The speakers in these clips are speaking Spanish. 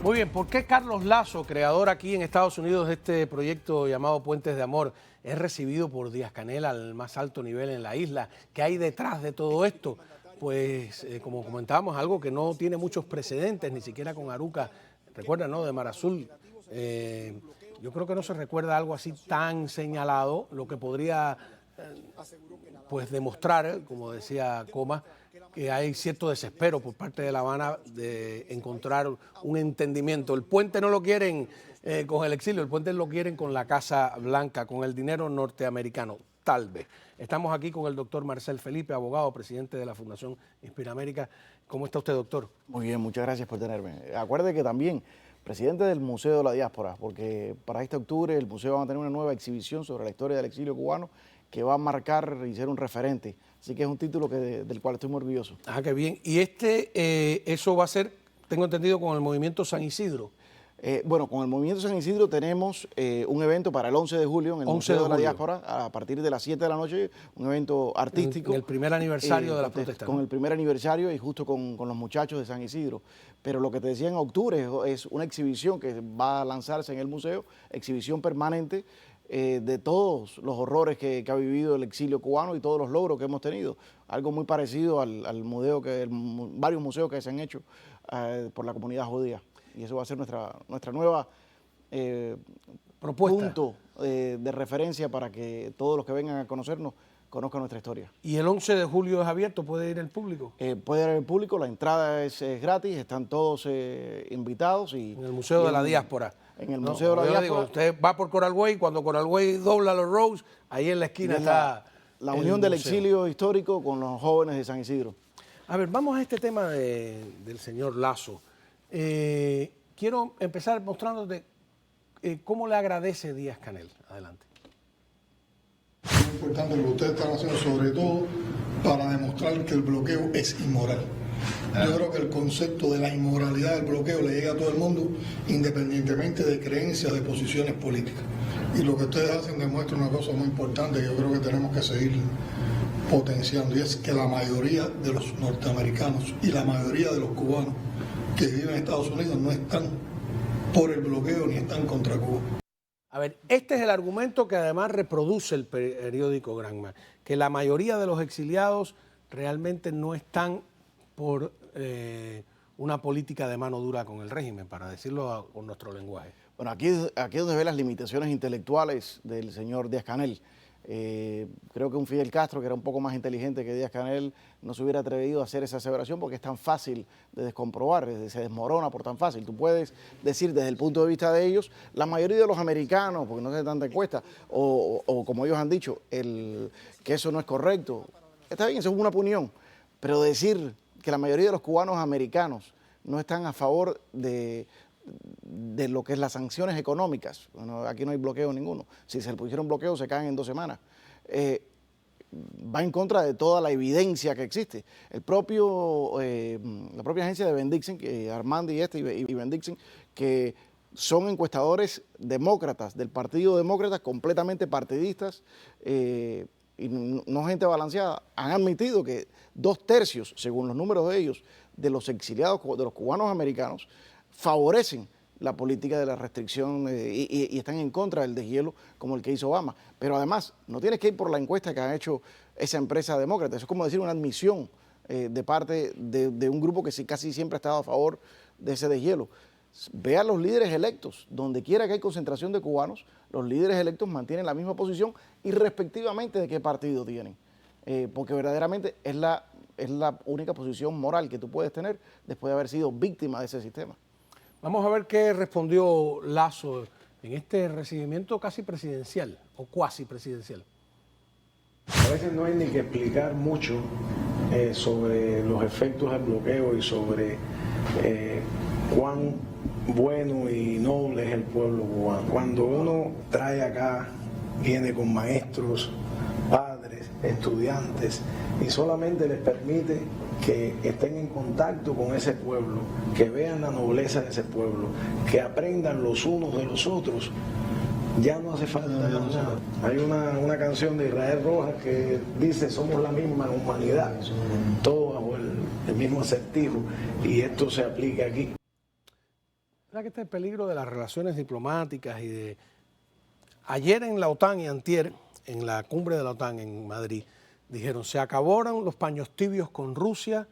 Muy bien, ¿por qué Carlos Lazo, creador aquí en Estados Unidos de este proyecto llamado Puentes de Amor, es recibido por Díaz-Canel al más alto nivel en la isla? ¿Qué hay detrás de todo esto? Pues, como comentábamos, algo que no tiene muchos precedentes, ni siquiera con Aruca, recuerda, ¿no?, de Mar Azul. Yo creo que no se recuerda algo así tan señalado, lo que podría pues demostrar, como decía Comas, que hay cierto desespero por parte de La Habana de encontrar un entendimiento. El puente no lo quieren con el exilio, el puente lo quieren con la Casa Blanca, con el dinero norteamericano, tal vez. Estamos aquí con el doctor Marcel Felipe, abogado, presidente de la Fundación Inspiramérica. ¿Cómo está usted, doctor? Muy bien, muchas gracias por tenerme. Acuerde que también presidente del Museo de la Diáspora, porque para este octubre el museo va a tener una nueva exhibición sobre la historia del exilio cubano que va a marcar y ser un referente. Así que es un título del cual estoy muy orgulloso. Ah, qué bien. Y eso va a ser, tengo entendido, con el Movimiento San Isidro. Bueno, con el Movimiento San Isidro tenemos un evento para el 11 de julio en el Museo de la Diáspora, a partir de las 7 de la noche, un evento artístico. En el primer aniversario de la protesta. Con el primer aniversario y justo con los muchachos de San Isidro. Pero lo que te decía en octubre es una exhibición que va a lanzarse en el museo, exhibición permanente, de todos los horrores que ha vivido el exilio cubano y todos los logros que hemos tenido. Algo muy parecido al museo varios museos que se han hecho por la comunidad judía. Y eso va a ser nuestra nueva propuesta, punto de referencia para que todos los que vengan a conocernos conozcan nuestra historia. ¿Y el 11 de julio es abierto? ¿Puede ir el público? Puede ir el público, la entrada es gratis, están todos invitados. En el Museo de la Diáspora. En el Museo de la Diáspora. Digo, usted va por Coral Way, cuando Coral Way dobla los Roads, ahí en la esquina está la unión del exilio histórico con los jóvenes de San Isidro. A ver, vamos a este tema del señor Lazo. Quiero empezar mostrándote cómo le agradece Díaz-Canel. Adelante. Es importante lo que ustedes están haciendo, sobre todo para demostrar que el bloqueo es inmoral. Yo creo que el concepto de la inmoralidad del bloqueo le llega a todo el mundo, independientemente de creencias, de posiciones políticas. Y lo que ustedes hacen demuestra una cosa muy importante que yo creo que tenemos que seguir potenciando, y es que la mayoría de los norteamericanos y la mayoría de los cubanos que viven en Estados Unidos no están por el bloqueo ni están contra Cuba. A ver, este es el argumento que además reproduce el periódico Granma, que la mayoría de los exiliados realmente no están por una política de mano dura con el régimen, para decirlo con nuestro lenguaje. Bueno, aquí es donde ve las limitaciones intelectuales del señor Díaz-Canel. Creo que un Fidel Castro, que era un poco más inteligente que Díaz-Canel, no se hubiera atrevido a hacer esa aseveración porque es tan fácil de descomprobar, se desmorona por tan fácil. Tú puedes decir desde el punto de vista de ellos, la mayoría de los americanos, porque no se tanta encuesta, o como ellos han dicho, que eso no es correcto. Está bien, eso es una opinión, pero decir que la mayoría de los cubanos americanos no están a favor de lo que es las sanciones económicas. Bueno, aquí no hay bloqueo ninguno. Si se le pusieron bloqueo, se caen en 2 semanas. Va en contra de toda la evidencia que existe. La propia agencia de Ben Dixon, Armando y Ben Dixon, que son encuestadores demócratas, del Partido Demócrata, completamente partidistas, y no gente balanceada, han admitido que 2/3, según los números de ellos, de los exiliados, de los cubanos americanos, favorecen la política de la restricción y están en contra del deshielo como el que hizo Obama. Pero además, no tienes que ir por la encuesta que ha hecho esa empresa demócrata. Eso es como decir una admisión de parte de un grupo que casi siempre ha estado a favor de ese deshielo. Ve a los líderes electos. Donde quiera que hay concentración de cubanos, los líderes electos mantienen la misma posición irrespectivamente de qué partido tienen. Porque verdaderamente es la única posición moral que tú puedes tener después de haber sido víctima de ese sistema. Vamos a ver qué respondió Lazo en este recibimiento casi presidencial o cuasi presidencial. A veces no hay ni que explicar mucho sobre los efectos del bloqueo y sobre cuán bueno y noble es el pueblo cubano. Cuando uno trae acá, viene con maestros, padres, estudiantes, y solamente les permite que estén en contacto con ese pueblo, que vean la nobleza de ese pueblo, que aprendan los unos de los otros, ya no hace falta nada. Hay una canción de Israel Rojas que dice: somos la misma humanidad, todo bajo el mismo acertijo, y esto se aplica aquí. ¿Verdad que este es el peligro de las relaciones diplomáticas y de... Ayer en la OTAN y antier, en la cumbre de la OTAN en Madrid, dijeron, se acabaron los paños tibios con Rusia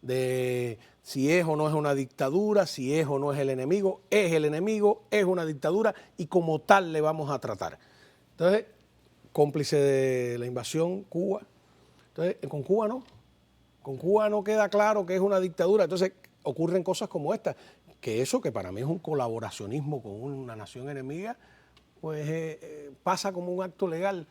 de si es o no es una dictadura, si es o no es el enemigo, es una dictadura y como tal le vamos a tratar. Entonces, cómplice de la invasión Cuba, entonces con Cuba no queda claro que es una dictadura, entonces ocurren cosas como esta, que eso que para mí es un colaboracionismo con una nación enemiga, pues pasa como un acto legal.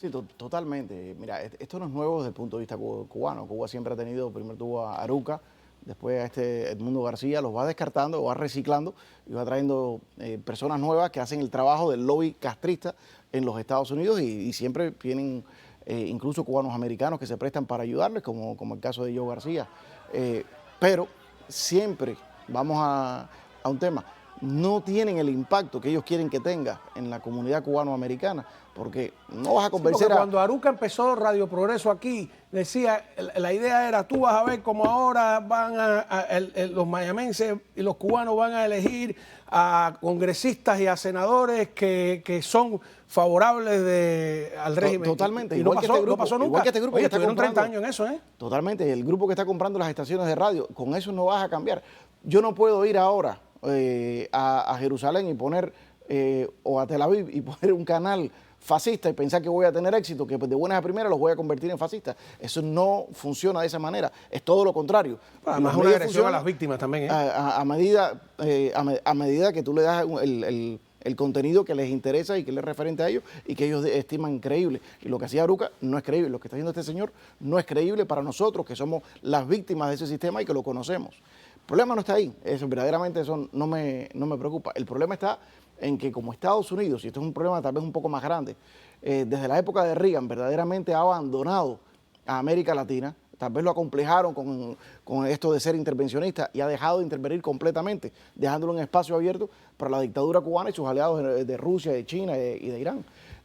Sí, totalmente. Mira, esto no es nuevo desde el punto de vista cubano. Cuba siempre ha tenido, primero tuvo a Aruca, después a Edmundo García, los va descartando, los va reciclando y va trayendo personas nuevas que hacen el trabajo del lobby castrista en los Estados Unidos y siempre vienen incluso cubanos americanos que se prestan para ayudarles, como el caso de Joe García. Pero siempre vamos a un tema. No tienen el impacto que ellos quieren que tenga en la comunidad cubano-americana, porque no vas a convencer sí, cuando Aruca empezó Radio Progreso aquí, decía, la idea era, tú vas a ver cómo ahora van los mayamenses y los cubanos van a elegir a congresistas y a senadores que son favorables al régimen. Totalmente. Y no pasó nunca. Igual que este grupo Oye, que está estuvieron comprando, 30 años en eso, ¿eh? Totalmente. El grupo que está comprando las estaciones de radio, con eso no vas a cambiar. Yo no puedo ir ahora a Jerusalén y poner, o a Tel Aviv y poner un canal fascista y pensar que voy a tener éxito, que de buenas a primeras los voy a convertir en fascistas. Eso no funciona de esa manera, es todo lo contrario. Además, una agresión a las víctimas también, ¿eh? A medida que tú le das el contenido que les interesa y que les es referente a ellos y que ellos estiman creíble. Y lo que hacía Aruca no es creíble, lo que está haciendo este señor no es creíble para nosotros, que somos las víctimas de ese sistema y que lo conocemos. El problema no está ahí, verdaderamente eso no me preocupa. El problema está en que como Estados Unidos, y esto es un problema tal vez un poco más grande, desde la época de Reagan verdaderamente ha abandonado a América Latina, tal vez lo acomplejaron con esto de ser intervencionista y ha dejado de intervenir completamente, dejándolo en espacio abierto para la dictadura cubana y sus aliados de Rusia, de China y de Irán.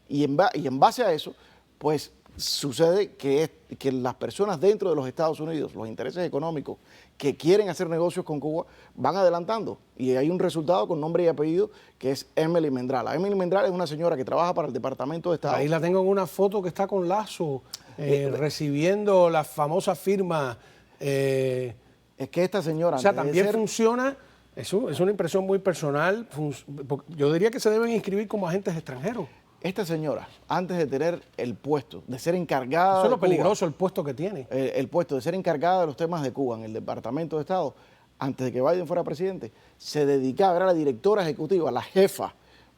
Y en base a eso, pues sucede que las personas dentro de los Estados Unidos, los intereses económicos que quieren hacer negocios con Cuba, van adelantando. Y hay un resultado con nombre y apellido que es Emily Mendrala. Emily Mendrala es una señora que trabaja para el Departamento de Estado. Ahí la tengo en una foto que está con Lazo, recibiendo la famosa firma. Es que esta señora... O sea, también funciona, es una impresión muy personal, yo diría que se deben inscribir como agentes extranjeros. Esta señora, antes de tener el puesto, de ser encargada... Eso es lo de Cuba, peligroso, el puesto que tiene. El puesto de ser encargada de los temas de Cuba en el Departamento de Estado, antes de que Biden fuera presidente, se dedicaba, era la directora ejecutiva, la jefa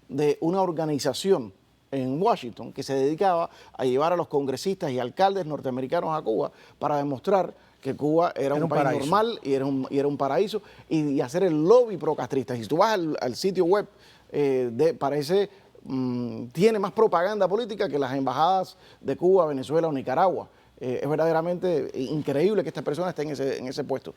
de una organización en Washington que se dedicaba a llevar a los congresistas y alcaldes norteamericanos a Cuba para demostrar que Cuba era un país paraíso. Normal y era un paraíso y hacer el lobby pro-castrista. Y si tú vas al sitio web, parece... tiene más propaganda política que las embajadas de Cuba, Venezuela o Nicaragua. Es verdaderamente increíble que esta persona esté en ese puesto.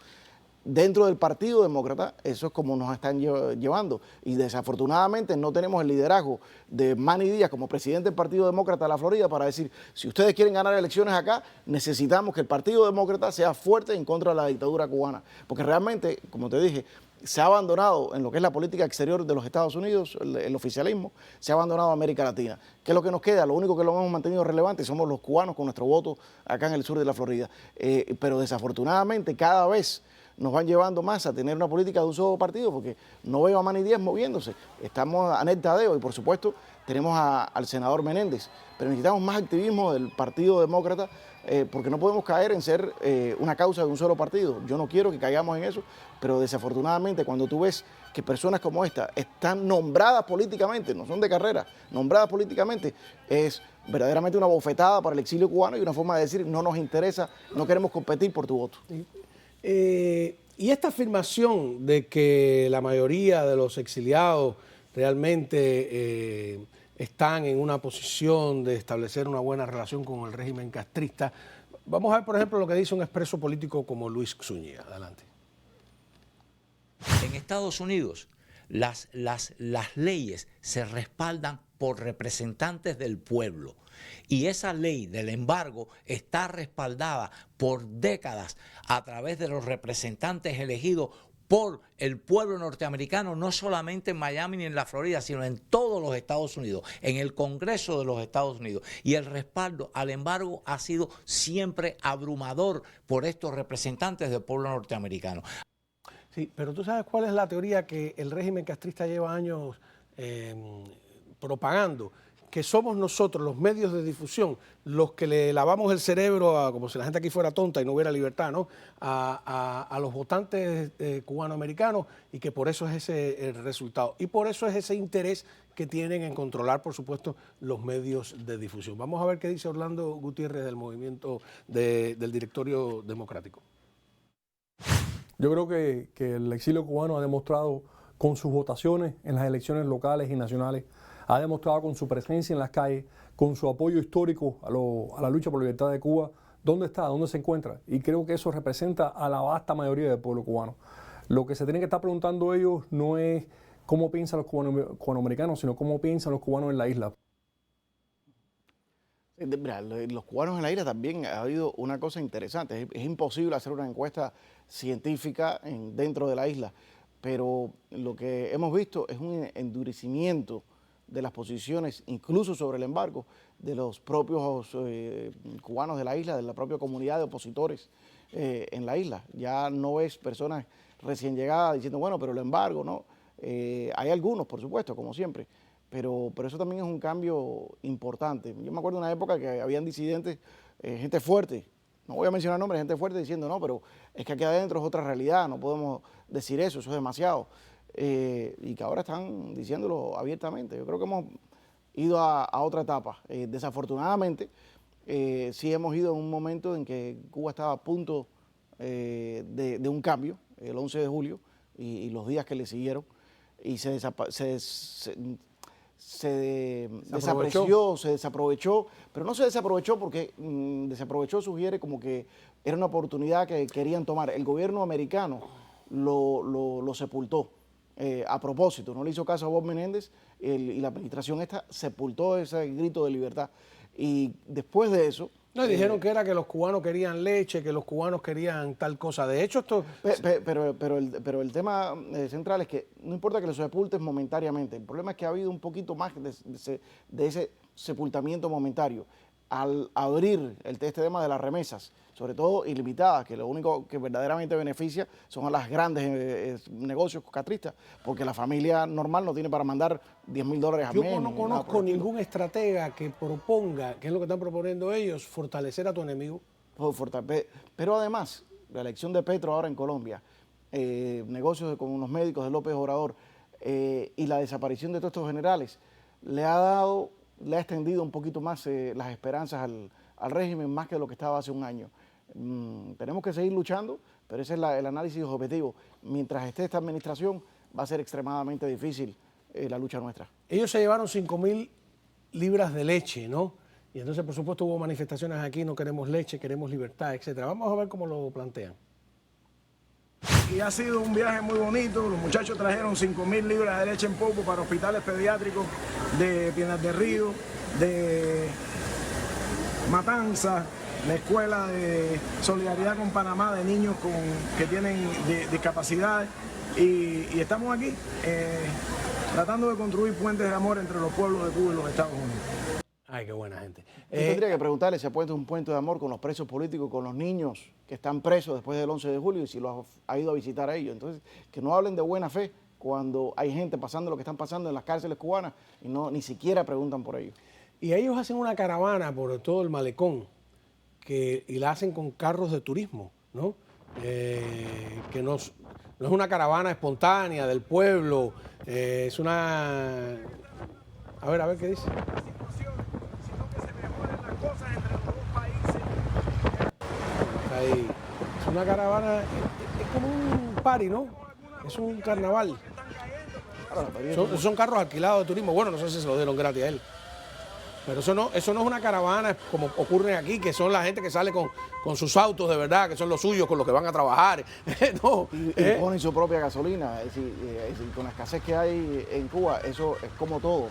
Dentro del Partido Demócrata, eso es como nos están llevando. Y desafortunadamente no tenemos el liderazgo de Manny Díaz como presidente del Partido Demócrata de la Florida para decir, si ustedes quieren ganar elecciones acá, necesitamos que el Partido Demócrata sea fuerte en contra de la dictadura cubana. Porque realmente, como te dije, se ha abandonado en lo que es la política exterior de los Estados Unidos, el oficialismo, se ha abandonado a América Latina. ¿Qué es lo que nos queda? Lo único que lo hemos mantenido relevante somos los cubanos con nuestro voto acá en el sur de la Florida. Pero desafortunadamente cada vez nos van llevando más a tener una política de un solo partido, porque no veo a Manny Díaz moviéndose. Estamos a Ned Tadeo y por supuesto tenemos al senador Menéndez, pero necesitamos más activismo del Partido Demócrata, porque no podemos caer en ser una causa de un solo partido. Yo no quiero que caigamos en eso, pero desafortunadamente cuando tú ves que personas como esta están nombradas políticamente, no son de carrera, nombradas políticamente, es verdaderamente una bofetada para el exilio cubano y una forma de decir no nos interesa, no queremos competir por tu voto. Y esta afirmación de que la mayoría de los exiliados realmente están en una posición de establecer una buena relación con el régimen castrista, vamos a ver, por ejemplo, lo que dice un expreso político como Luis Zúñiga. Adelante. En Estados Unidos, las leyes se respaldan por representantes del pueblo. Y esa ley del embargo está respaldada por décadas a través de los representantes elegidos por el pueblo norteamericano, no solamente en Miami ni en la Florida, sino en todos los Estados Unidos, en el Congreso de los Estados Unidos. Y el respaldo al embargo ha sido siempre abrumador por estos representantes del pueblo norteamericano. Sí, pero tú sabes cuál es la teoría que el régimen castrista lleva años propagando, que somos nosotros, los medios de difusión, los que le lavamos el cerebro, como si la gente aquí fuera tonta y no hubiera libertad, ¿no? A los votantes cubanoamericanos, y que por eso es ese el resultado. Y por eso es ese interés que tienen en controlar, por supuesto, los medios de difusión. Vamos a ver qué dice Orlando Gutiérrez del movimiento del Directorio Democrático. Yo creo que el exilio cubano ha demostrado con sus votaciones en las elecciones locales y nacionales, ha demostrado con su presencia en las calles, con su apoyo histórico a la lucha por la libertad de Cuba, dónde está, dónde se encuentra. Y creo que eso representa a la vasta mayoría del pueblo cubano. Lo que se tienen que estar preguntando ellos no es cómo piensan los cubanoamericanos, sino cómo piensan los cubanos en la isla. Mira, los cubanos en la isla también ha habido una cosa interesante. Es imposible hacer una encuesta científica dentro de la isla, pero lo que hemos visto es un endurecimiento de las posiciones, incluso sobre el embargo, de los propios cubanos de la isla, de la propia comunidad de opositores en la isla. Ya no ves personas recién llegadas diciendo, bueno, pero el embargo, ¿no? Hay algunos, por supuesto, como siempre, pero eso también es un cambio importante. Yo me acuerdo de una época que habían disidentes, gente fuerte, no voy a mencionar nombres, gente fuerte diciendo, no, pero es que aquí adentro es otra realidad, no podemos decir eso es demasiado. Y que ahora están diciéndolo abiertamente. Yo creo que hemos ido a otra etapa. Desafortunadamente, sí hemos ido en un momento en que Cuba estaba a punto de un cambio, el 11 de julio y los días que le siguieron, y se desaprovechó, pero no se desaprovechó porque desaprovechó sugiere como que era una oportunidad que querían tomar. El gobierno americano lo sepultó. A propósito, no le hizo caso a Bob Menéndez y la administración esta sepultó ese grito de libertad. Y después de eso... No, dijeron que era que los cubanos querían leche, que los cubanos querían tal cosa. De hecho, esto... Pero el tema central es que no importa que lo sepultes momentáneamente, el problema es que ha habido un poquito más de ese sepultamiento momentario. Al abrir este tema de las remesas, sobre todo ilimitadas, que lo único que verdaderamente beneficia son a las grandes negocios castristas, porque la familia normal no tiene para mandar $10.000 al mes. Yo no conozco ningún estratega que proponga, que es lo que están proponiendo ellos, fortalecer a tu enemigo. Pero además, la elección de Petro ahora en Colombia, negocios con unos médicos de López Obrador y la desaparición de todos estos generales, le ha extendido un poquito más las esperanzas al régimen, más que lo que estaba hace un año. Tenemos que seguir luchando, pero ese es el análisis objetivo. Mientras esté esta administración, va a ser extremadamente difícil la lucha nuestra. Ellos se llevaron 5.000 libras de leche, ¿no? Y entonces, por supuesto, hubo manifestaciones aquí, no queremos leche, queremos libertad, etcétera. Vamos a ver cómo lo plantean. Y ha sido un viaje muy bonito. Los muchachos trajeron 5.000 libras de leche en polvo para hospitales pediátricos de Piedras del Río, de Matanza, la Escuela de Solidaridad con Panamá de niños que tienen discapacidades. Y estamos aquí tratando de construir puentes de amor entre los pueblos de Cuba y los Estados Unidos. Ay, qué buena gente. Yo tendría que preguntarle si ha puesto un puente de amor con los presos políticos, con los niños que están presos después del 11 de julio y si los ha ido a visitar a ellos. Entonces, que no hablen de buena fe cuando hay gente pasando lo que están pasando en las cárceles cubanas y ni siquiera preguntan por ellos. Y ellos hacen una caravana por todo el malecón y la hacen con carros de turismo, ¿no? Que no es una caravana espontánea del pueblo, es una... A ver qué dice. Ahí. Es una caravana, es como un party, ¿no? Es un carnaval. Son carros alquilados de turismo. Bueno, no sé si se lo dieron gratis a él. Pero eso no es una caravana como ocurre aquí, que son la gente que sale con sus autos de verdad, que son los suyos, con los que van a trabajar. No, y ponen su propia gasolina. Es decir, con la escasez que hay en Cuba, eso es como todo.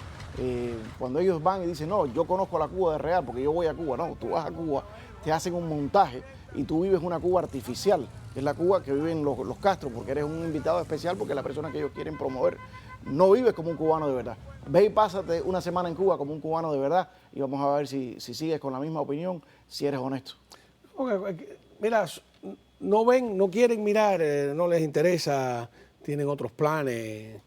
Cuando ellos van y dicen, no, yo conozco la Cuba de real porque yo voy a Cuba. No, tú vas a Cuba, te hacen un montaje y tú vives una Cuba artificial que es la Cuba que viven los Castro, porque eres un invitado especial, porque es la persona que ellos quieren promover. No vives como un cubano de verdad. Ve y pásate una semana en Cuba como un cubano de verdad y vamos a ver si sigues con la misma opinión, si eres honesto. Mira, no ven, no quieren mirar, no les interesa, tienen otros planes.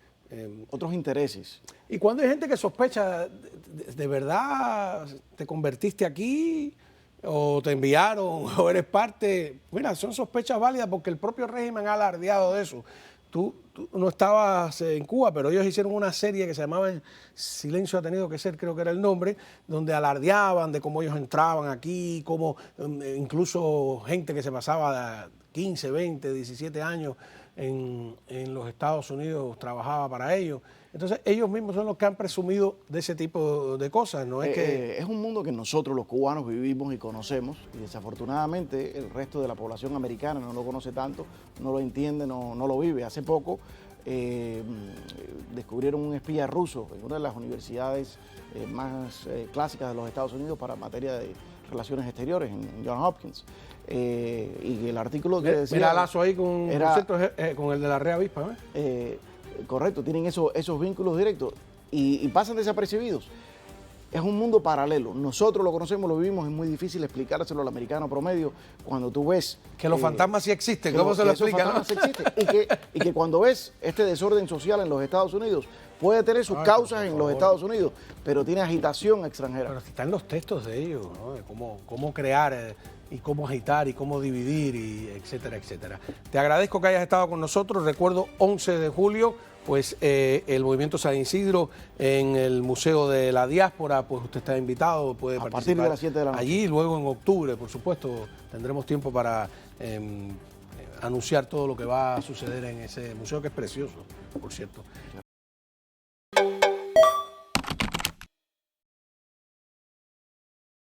Otros intereses. Y cuando hay gente que sospecha, ¿de verdad te convertiste aquí? ¿O te enviaron? ¿O eres parte? Mira, son sospechas válidas porque el propio régimen ha alardeado de eso. Tú no estabas en Cuba, pero ellos hicieron una serie que se llamaba Silencio ha tenido que ser, creo que era el nombre, donde alardeaban de cómo ellos entraban aquí, cómo incluso gente que se pasaba 15, 20, 17 años en los Estados Unidos trabajaba para ellos. Entonces ellos mismos son los que han presumido de ese tipo de cosas, ¿no? Es un mundo que nosotros los cubanos vivimos y conocemos y desafortunadamente el resto de la población americana no lo conoce tanto, no lo entiende, no lo vive. Hace poco descubrieron un espía ruso en una de las universidades más clásicas de los Estados Unidos para materia de relaciones exteriores en Johns Hopkins. Y el artículo que decía... Mira Lazo ahí con el de la Rea Avispa, correcto, tienen esos vínculos directos y pasan desapercibidos. Es un mundo paralelo. Nosotros lo conocemos, lo vivimos, es muy difícil explicárselo al americano promedio cuando tú ves... Que los fantasmas sí existen, ¿cómo se lo explica? Esos fantasmas sí existen y que cuando ves este desorden social en los Estados Unidos, puede tener sus causas en los Estados Unidos, pero tiene agitación extranjera. Pero están los textos de ellos, ¿no? De cómo crear y cómo agitar y cómo dividir, y etcétera, etcétera. Te agradezco que hayas estado con nosotros. Recuerdo 11 de julio, pues el Movimiento San Isidro en el Museo de la Diáspora, pues usted está invitado, puede participar. A partir de las 7 de la noche. Allí, luego en octubre, por supuesto, tendremos tiempo para anunciar todo lo que va a suceder en ese museo, que es precioso, por cierto.